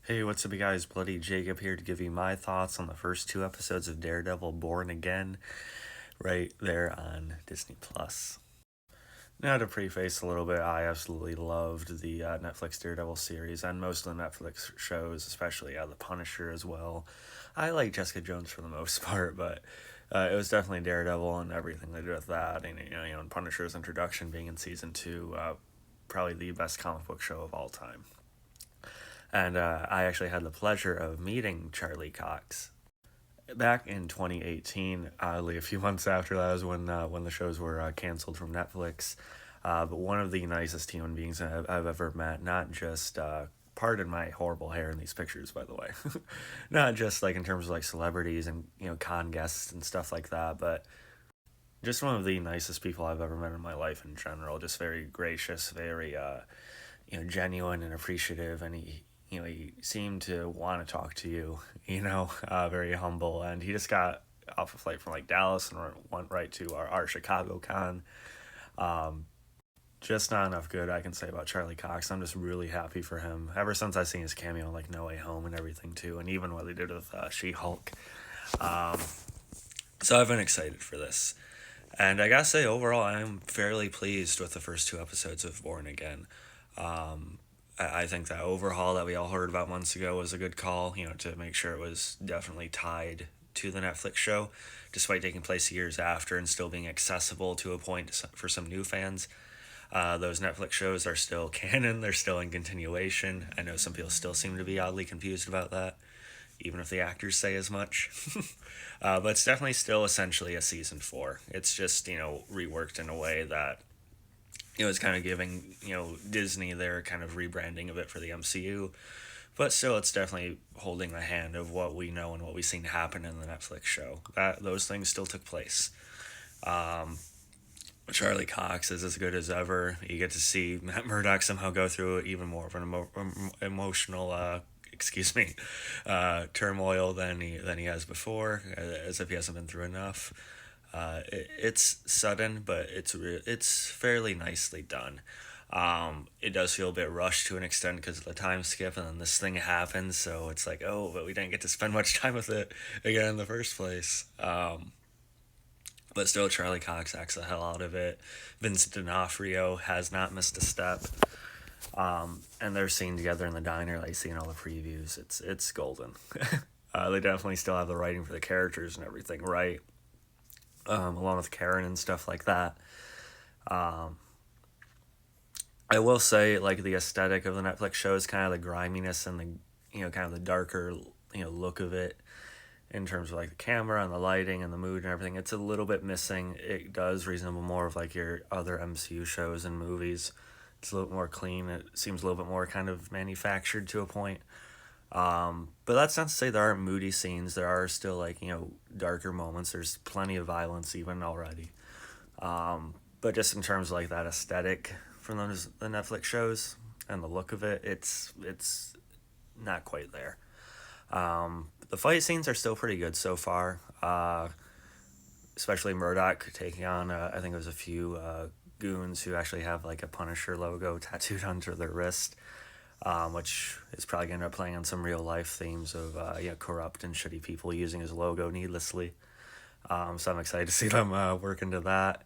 Hey, what's up, you guys? Bloody Jacob here to give you my thoughts on the first two episodes of Daredevil Born Again, right there on Disney Plus. Now, to preface a little bit, I absolutely loved the Netflix Daredevil series and most of the Netflix shows, especially The Punisher as well. I like Jessica Jones for the most part, but it was definitely Daredevil and everything they did with that, and and Punisher's introduction being in season two, probably the best comic book show of all time. And I actually had the pleasure of meeting Charlie Cox back in 2018. Oddly, a few months after that was when the shows were canceled from Netflix. But one of the nicest human beings I've ever met. Not just pardon my horrible hair in these pictures, by the way. Not just like in terms of like celebrities and con guests and stuff like that, but just one of the nicest people I've ever met in my life in general. Just very gracious, very genuine and appreciative, and he seemed to want to talk to you. Very humble, and he just got off a flight from like Dallas and went right to our Chicago con. Um, just not enough good I can say about Charlie Cox. I'm just really happy for him. Ever since I seen his cameo in like No Way Home and everything too, and even what they did with She-Hulk. Um, so I've been excited for this. And I gotta say, overall, I'm fairly pleased with the first two episodes of Born Again. I think that overhaul that we all heard about months ago was a good call, to make sure it was definitely tied to the Netflix show, despite taking place years after and still being accessible to a point for some new fans. Those Netflix shows are still canon, they're still in continuation. I know some people still seem to be oddly confused about that, even if the actors say as much. But it's definitely still essentially a season four. It's just, reworked in a way that it's kind of giving Disney their kind of rebranding of it for the MCU, but still it's definitely holding the hand of what we know and what we've seen happen in the Netflix show. That those things still took place. Um, Charlie Cox is as good as ever. You get to see Matt Murdock somehow go through even more of an emotional turmoil than he has before, as if he hasn't been through enough. It's sudden, but it's fairly nicely done. It does feel a bit rushed to an extent because of the time skip, and then this thing happens, so it's like, oh, but we didn't get to spend much time with it again in the first place. But still, Charlie Cox acts the hell out of it. Vincent D'Onofrio has not missed a step. And they're seen together in the diner, like seeing all the previews. It's golden. They definitely still have the writing for the characters and everything right, along with Karen and stuff like that. Um, I will say, like, the aesthetic of the Netflix show is kind of the griminess and the kind of the darker look of it in terms of like the camera and the lighting and the mood and everything. It's a little bit missing. It does resemble more of like your other MCU shows and movies. It's a little more clean. It seems a little bit more kind of manufactured to a point. But that's not to say there aren't moody scenes. There are still like darker moments. There's plenty of violence even already. But just in terms of like that aesthetic from the Netflix shows and the look of it, it's not quite there. The fight scenes are still pretty good so far, especially Murdoch taking on, I think it was a few goons who actually have like a Punisher logo tattooed onto their wrist, which is probably going to end up playing on some real life themes of corrupt and shitty people using his logo needlessly. So I'm excited to see them work into that.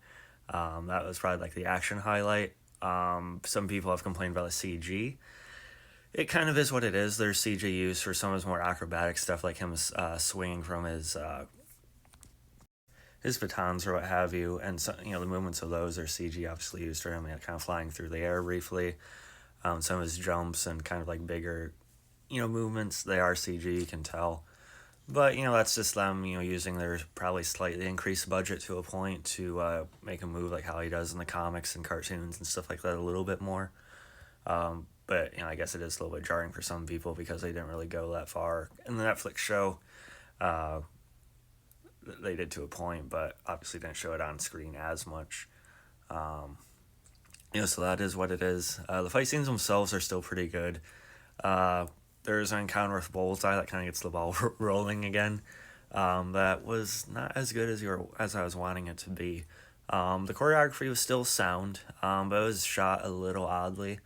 That was probably like the action highlight. Some people have complained about the CG. It kind of is what it is. There's CG use for some of his more acrobatic stuff, like him swinging from his batons or what have you, and so, the movements of those are CG obviously used for him, kind of flying through the air briefly. Some of his jumps and kind of like bigger, movements, they are CG. You can tell, but that's just them, using their probably slightly increased budget to a point to make him move like how he does in the comics and cartoons and stuff like that a little bit more. But I guess it is a little bit jarring for some people because they didn't really go that far in the Netflix show. Uh, they did to a point, but obviously didn't show it on screen as much. Um, so that is what it is. The fight scenes themselves are still pretty good. There's an encounter with Bullseye that kind of gets the ball rolling again. That was not as good as I was wanting it to be. The choreography was still sound, but it was shot a little oddly.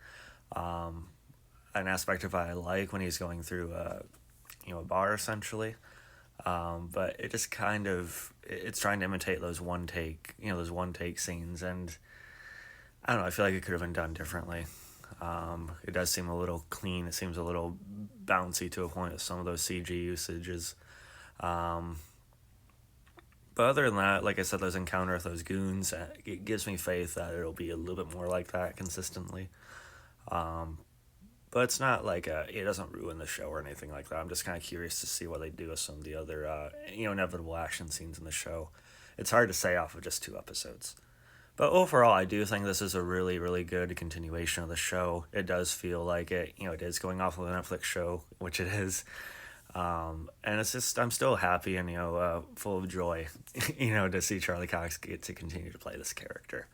Um, an aspect of it I like when he's going through a bar essentially. But it just kind of it's trying to imitate those one take scenes, and I don't know. I feel like it could have been done differently. It does seem a little clean. It seems a little bouncy to a point with some of those CG usages. Um, but other than that, like I said, those encounter with those goons, it gives me faith that it'll be a little bit more like that consistently. Um, but it's not like it doesn't ruin the show or anything like that. I'm just kind of curious to see what they do with some of the other inevitable action scenes in the show. It's hard to say off of just 2 episodes. But overall, I do think this is a really, really good continuation of the show. It does feel like it is going off of a Netflix show, which it is. And it's just, I'm still happy and, full of joy, to see Charlie Cox get to continue to play this character.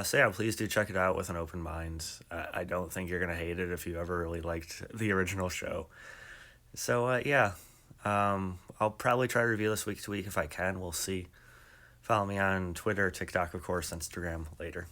So yeah, please do check it out with an open mind. I don't think you're going to hate it if you ever really liked the original show. So yeah, I'll probably try to review this week to week if I can. We'll see. Follow me on Twitter, TikTok, of course, Instagram later.